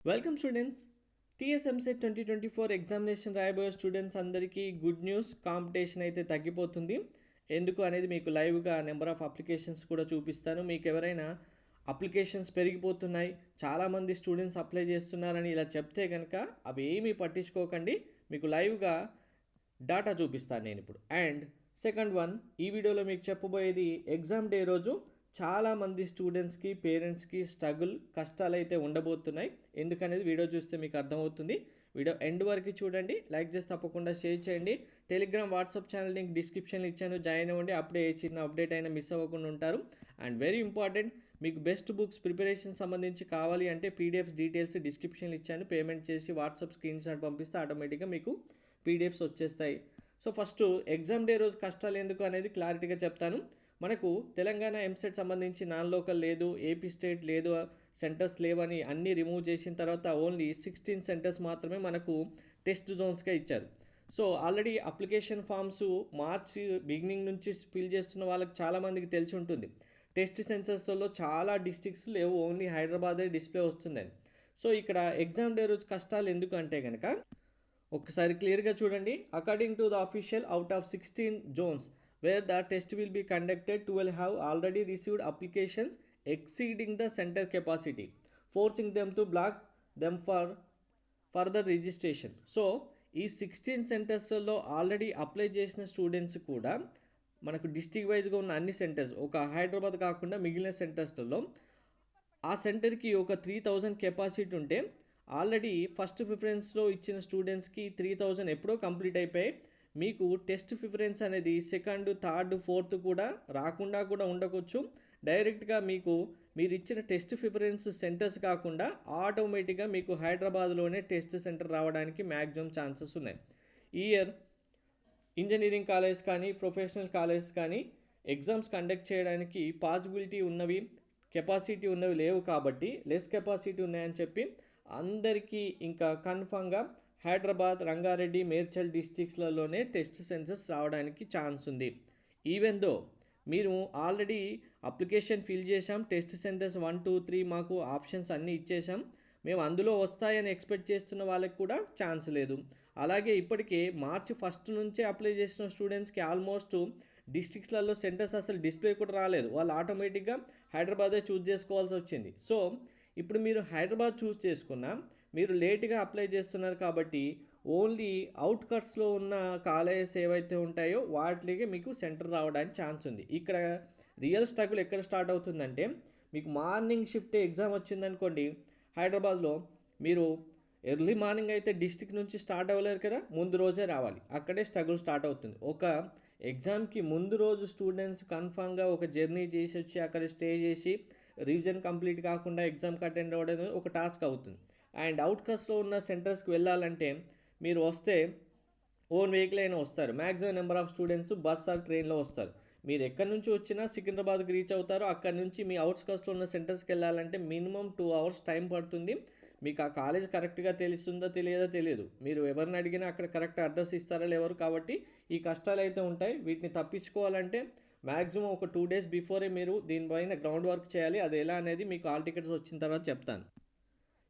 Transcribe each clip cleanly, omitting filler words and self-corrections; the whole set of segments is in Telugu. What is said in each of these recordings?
Welcome students. టీఎస్ఎంసెట్ 2024 ఎగ్జామినేషన్ రాయబోయే స్టూడెంట్స్ అందరికీ గుడ్ న్యూస్. కాంపిటీషన్ అయితే తగ్గిపోతుంది. ఎందుకు అనేది మీకు లైవ్గా నెంబర్ ఆఫ్ అప్లికేషన్స్ కూడా చూపిస్తాను. మీకు ఎవరైనా అప్లికేషన్స్ పెరిగిపోతున్నాయి, చాలామంది స్టూడెంట్స్ అప్లై చేస్తున్నారని ఇలా చెప్తే కనుక అవి ఏమీ పట్టించుకోకండి. మీకు లైవ్గా డాటా చూపిస్తాను నేను ఇప్పుడు. అండ్ సెకండ్ వన్, ఈ వీడియోలో మీకు చెప్పబోయేది ఎగ్జామ్ డే రోజు చాలామంది స్టూడెంట్స్కి పేరెంట్స్కి కష్టాలు అయితే ఉండబోతున్నాయి. ఎందుకనేది వీడియో చూస్తే మీకు అర్థమవుతుంది. వీడియో ఎండ్ వరకు చూడండి, లైక్ చేసి తప్పకుండా షేర్ చేయండి. టెలిగ్రామ్ వాట్సాప్ ఛానల్ లింక్ డిస్క్రిప్షన్లో ఇచ్చాను, జాయిన్ అవ్వండి. అప్పుడే ఏ చిన్న అప్డేట్ అయినా మిస్ అవ్వకుండా ఉంటారు. అండ్ వెరీ ఇంపార్టెంట్, మీకు బెస్ట్ బుక్స్ ప్రిపరేషన్ సంబంధించి కావాలి అంటే పీడిఎఫ్ డీటెయిల్స్ డిస్క్రిప్షన్లో ఇచ్చాను. పేమెంట్ చేసి వాట్సాప్ స్క్రీన్ షాట్ పంపిస్తే ఆటోమేటిక్గా మీకు పీడిఎఫ్స్ వచ్చేస్తాయి. సో ఫస్ట్ ఎగ్జామ్ డే రోజు కష్టాలు ఎందుకు అనేది క్లారిటీగా చెప్తాను. మనకు తెలంగాణ ఎంసెట్ సంబంధించి నాన్ లోకల్ లేదు, ఏపీ స్టేట్ లేదు, సెంటర్స్ లేవని అన్నీ రిమూవ్ చేసిన తర్వాత ఓన్లీ 16 సెంటర్స్ మాత్రమే మనకు టెస్ట్ జోన్స్గా ఇచ్చారు. So already application forms March beginning నుంచి ఫిల్ చేస్తున్న వాళ్ళకి చాలామందికి తెలిసి ఉంటుంది. టెస్ట్ సెంటర్స్లో చాలా డిస్ట్రిక్ట్స్ లేవు, ఓన్లీ హైదరాబాదే డిస్ప్లే వస్తుందని. సో ఇక్కడ ఎగ్జామ్ డే రోజు కష్టాలు ఎందుకు అంటే కనుక ఒకసారి క్లియర్గా చూడండి. According to the official, out of 16 zones where the test will be conducted, 12 have already received applications exceeding the center capacity, forcing them to block them for further registration. So ఈ 16 సెంటర్స్లో ఆల్రెడీ అప్లై చేసిన స్టూడెంట్స్ కూడా మనకు డిస్ట్రిక్ట్ వైజ్గా ఉన్న అన్ని సెంటర్స్, ఒక హైదరాబాద్ కాకుండా మిగిలిన సెంటర్స్లో ఆ సెంటర్కి ఒక 3000 కెపాసిటీ ఉంటే ఆల్రెడీ ఫస్ట్ ప్రిఫరెన్స్లో ఇచ్చిన స్టూడెంట్స్కి 3000 ఎప్పుడో కంప్లీట్ అయిపోయి మీకు టెస్ట్ ప్రిఫరెన్స్ అనేది సెకండ్, థర్డ్, ఫోర్త్ కూడా రాకుండా కూడా ఉండవచ్చు. డైరెక్ట్గా మీరు ఇచ్చిన టెస్ట్ ప్రిఫరెన్స్ సెంటర్స్ కాకుండా ఆటోమేటిక్గా మీకు హైదరాబాద్లోనే టెస్ట్ సెంటర్ రావడానికి మ్యాక్సిమం ఛాన్సెస్ ఉన్నాయి. ఈ ఇయర్ ఇంజనీరింగ్ కాలేజ్ కానీ ప్రొఫెషనల్ కాలేజ్ కానీ ఎగ్జామ్స్ కండక్ట్ చేయడానికి పాసిబిలిటీ ఉన్నవి, కెపాసిటీ ఉన్నవి లేవు. కాబట్టి లెస్ కెపాసిటీ ఉన్నాయని చెప్పి అందరికీ ఇంకా కన్ఫామ్గా హైదరాబాద్, రంగారెడ్డి, మేడ్చల్ డిస్ట్రిక్ట్స్లలోనే టెస్ట్ సెంటర్స్ రావడానికి ఛాన్స్ ఉంది. ఈవెన్ దో మీరు ఆల్రెడీ అప్లికేషన్ ఫిల్ చేసాం, టెస్ట్ సెంటర్స్ 1, 2, 3 మాకు ఆప్షన్స్ అన్నీ ఇచ్చేసాం, మేము అందులో వస్తాయని ఎక్స్పెక్ట్ చేస్తున్న వాళ్ళకి కూడా ఛాన్స్ లేదు. అలాగే ఇప్పటికే మార్చి 1 నుంచే అప్లై చేసిన స్టూడెంట్స్కి ఆల్మోస్ట్ డిస్ట్రిక్ట్స్లలో సెంటర్స్ అసలు డిస్ప్లే కూడా రాలేదు. వాళ్ళు ఆటోమేటిక్గా హైదరాబాదే చూస్ చేసుకోవాల్సి వచ్చింది. సో ఇప్పుడు మీరు హైదరాబాద్ చూస్ చేసుకున్నా, మీరు లేట్గా అప్లై చేస్తున్నారు కాబట్టి ఓన్లీ అవుట్కట్స్లో ఉన్న కాలేజెస్ ఏవైతే ఉంటాయో వాటికి మీకు సెంటర్ రావడానికి ఛాన్స్ ఉంది. ఇక్కడ రియల్ స్ట్రగుల్ ఎక్కడ స్టార్ట్ అవుతుందంటే, మీకు మార్నింగ్ షిఫ్ట్ ఎగ్జామ్ వచ్చిందనుకోండి హైదరాబాద్లో, మీరు ఎర్లీ మార్నింగ్ అయితే డిస్ట్రిక్ట్ నుంచి స్టార్ట్ అవ్వలేరు కదా, ముందు రోజే రావాలి. అక్కడే స్ట్రగుల్ స్టార్ట్ అవుతుంది. ఒక ఎగ్జామ్కి ముందు రోజు స్టూడెంట్స్ కన్ఫామ్గా ఒక జర్నీ చేసి వచ్చి అక్కడ స్టే చేసి రివిజన్ కంప్లీట్ కాకుండా ఎగ్జామ్కి అటెండ్ అవ్వడం ఒక టాస్క్ అవుతుంది. అండ్ అవుట్కట్స్లో ఉన్న సెంటర్స్కి వెళ్ళాలంటే మీరు వస్తే ఓన్ వెహికల్ అయినా వస్తారు. Maximum number of students bus or ట్రైన్లో వస్తారు. మీరు ఎక్కడి నుంచి వచ్చినా సికింద్రాబాద్కి రీచ్ అవుతారు. అక్కడి నుంచి మీ అవుట్స్కట్స్లో ఉన్న సెంటర్స్కి వెళ్ళాలంటే మినిమం 2 hours టైం పడుతుంది. మీకు ఆ కాలేజ్ కరెక్ట్గా తెలుస్తుందో తెలియదు. మీరు ఎవరిని అడిగినా అక్కడ కరెక్ట్ అడ్రస్ ఇస్తారా లేవరు. కాబట్టి ఈ కష్టాలు అయితే ఉంటాయి. వీటిని తప్పించుకోవాలంటే మ్యాక్సిమం ఒక 2 days బిఫోరే మీరు దీనిపైన గ్రౌండ్ వర్క్ చేయాలి. అది ఎలా అనేది మీకు ఆల్ టికెట్స్ వచ్చిన తర్వాత చెప్తాను.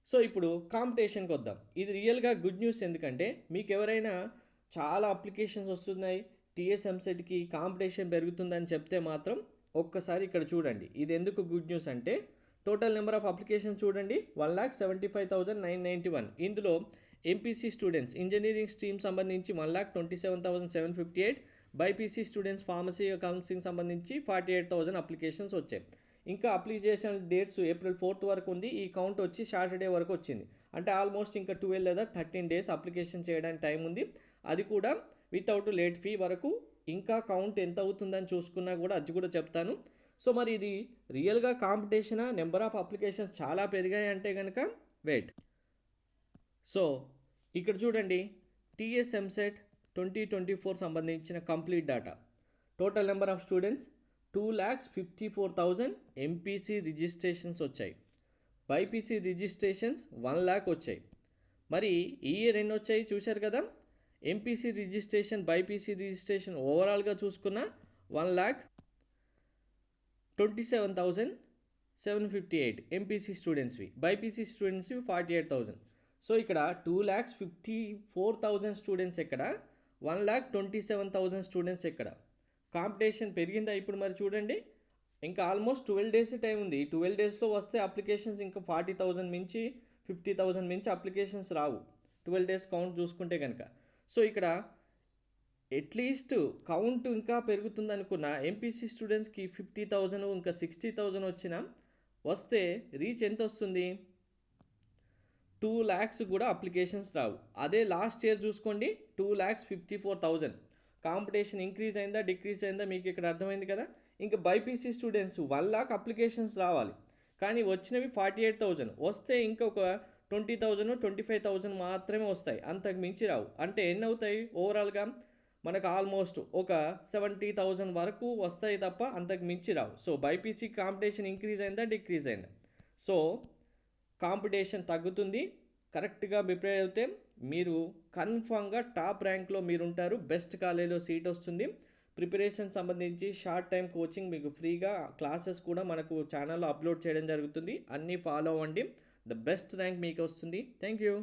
సో ఇప్పుడు కాంపిటీషన్కి వద్దాం. ఇది రియల్గా గుడ్ న్యూస్. ఎందుకంటే మీకు ఎవరైనా చాలా అప్లికేషన్స్ వస్తున్నాయి, టీఎస్ఎంసెట్కి కాంపిటీషన్ పెరుగుతుందని చెప్తే మాత్రం ఒక్కసారి ఇక్కడ చూడండి. ఇది ఎందుకు గుడ్ న్యూస్ అంటే, టోటల్ నెంబర్ ఆఫ్ అప్లికేషన్ చూడండి, 1,75,991. ఇందులో ఎంపీసీ స్టూడెంట్స్ ఇంజనీరింగ్ స్ట్రీమ్ సంబంధించి 1,27,758, బైపీసీ స్టూడెంట్స్ ఫార్మసీ కౌన్సిలింగ్ సంబంధించి 48,000 అప్లికేషన్స్ వచ్చాయి. ఇంకా అప్లికేషన్ డేట్స్ April 4th వరకు ఉంది. ఈ కౌంట్ వచ్చి సాటర్డే వరకు వచ్చింది. అంటే ఆల్మోస్ట్ ఇంకా 12 లేదా 13 days అప్లికేషన్ చేయడానికి టైం ఉంది. అది కూడా వితౌట్ లేట్ ఫీ వరకు. ఇంకా కౌంట్ ఎంత అవుతుందని చూసుకున్నా కూడా అది కూడా చెప్తాను. సో మరి ఇది రియల్గా కాంపిటీషనా, నెంబర్ ఆఫ్ అప్లికేషన్స్ చాలా పెరిగాయి అంటే కనుక వెయిట్. సో ఇక్కడ చూడండి, టీఎస్ఎంసెట్ 2024 సంబంధించిన complete data. Total number of students 2,54,000 MPC registrations వచ్చాయి. బైపీసీ రిజిస్ట్రేషన్స్ 1 lakh వచ్చాయి. మరి ఈ ఇయర్ ఎన్ని వచ్చాయి చూశారు కదా. ఎంపీసీ రిజిస్ట్రేషన్, బైపీసీ రిజిస్ట్రేషన్ ఓవరాల్గా చూసుకున్న 1,27,000 758 ఎంపీసీ స్టూడెంట్స్వి, బైపీసీ స్టూడెంట్స్వి 48,000. సో ఇక్కడ 2,54,000 స్టూడెంట్స్ ఎక్కడ, 1,27,000 స్టూడెంట్స్ ఎక్కడ. కాంపిటీషన్ పెరిగిందా ఇప్పుడు మరి చూడండి. ఇంకా ఆల్మోస్ట్ 12 డేస్ టైం ఉంది. ఈ 12 డేస్లో వస్తే అప్లికేషన్స్ ఇంకా 40,000 మించి 50,000 మించి అప్లికేషన్స్ రావు 12 డేస్ కౌంట్ చూసుకుంటే కనుక. సో ఇక్కడ అట్లీస్ట్ కౌంట్ ఇంకా పెరుగుతుంది అనుకున్న ఎంపీసీ స్టూడెంట్స్కి 50,000 ఇంకా 60,000 వచ్చినా వస్తే రీచ్ ఎంత వస్తుంది, 2 lakhs కూడా అప్లికేషన్స్ రావు. అదే లాస్ట్ ఇయర్ చూసుకోండి 2,54,000. కాంపిటీషన్ ఇంక్రీజ్ అయిందా డిక్రీజ్ అయిందా మీకు ఇక్కడ అర్థమైంది కదా. ఇంకా బైపీసీ స్టూడెంట్స్ 1 lakh అప్లికేషన్స్ రావాలి, కానీ వచ్చినవి 48,000. వస్తే ఇంకొక 20,000 25,000 మాత్రమే వస్తాయి, అంతకు మించి రావు. అంటే ఎన్ని అవుతాయి ఓవరాల్గా మనకు ఆల్మోస్ట్ ఒక 70,000 వరకు వస్తాయి తప్ప అంతకు మించి రావు. సో బైపీసీ కాంపిటీషన్ ఇంక్రీజ్ అయిందా డిక్రీజ్ అయిందా. సో కాంపిటీషన్ తగ్గుతుంది. కరెక్ట్గా ప్రిపేర్ అయితే మీరు కన్ఫామ్గా టాప్ ర్యాంక్లో మీరు ఉంటారు, బెస్ట్ కాలేజీలో సీట్ వస్తుంది. ప్రిపరేషన్ సంబంధించి షార్ట్ టైం కోచింగ్ మీకు ఫ్రీగా క్లాసెస్ కూడా మనకు ఛానల్లో అప్లోడ్ చేయడం జరుగుతుంది. అన్నీ ఫాలో అవ్వండి, ద బెస్ట్ ర్యాంక్ మీకు వస్తుంది. Thank you.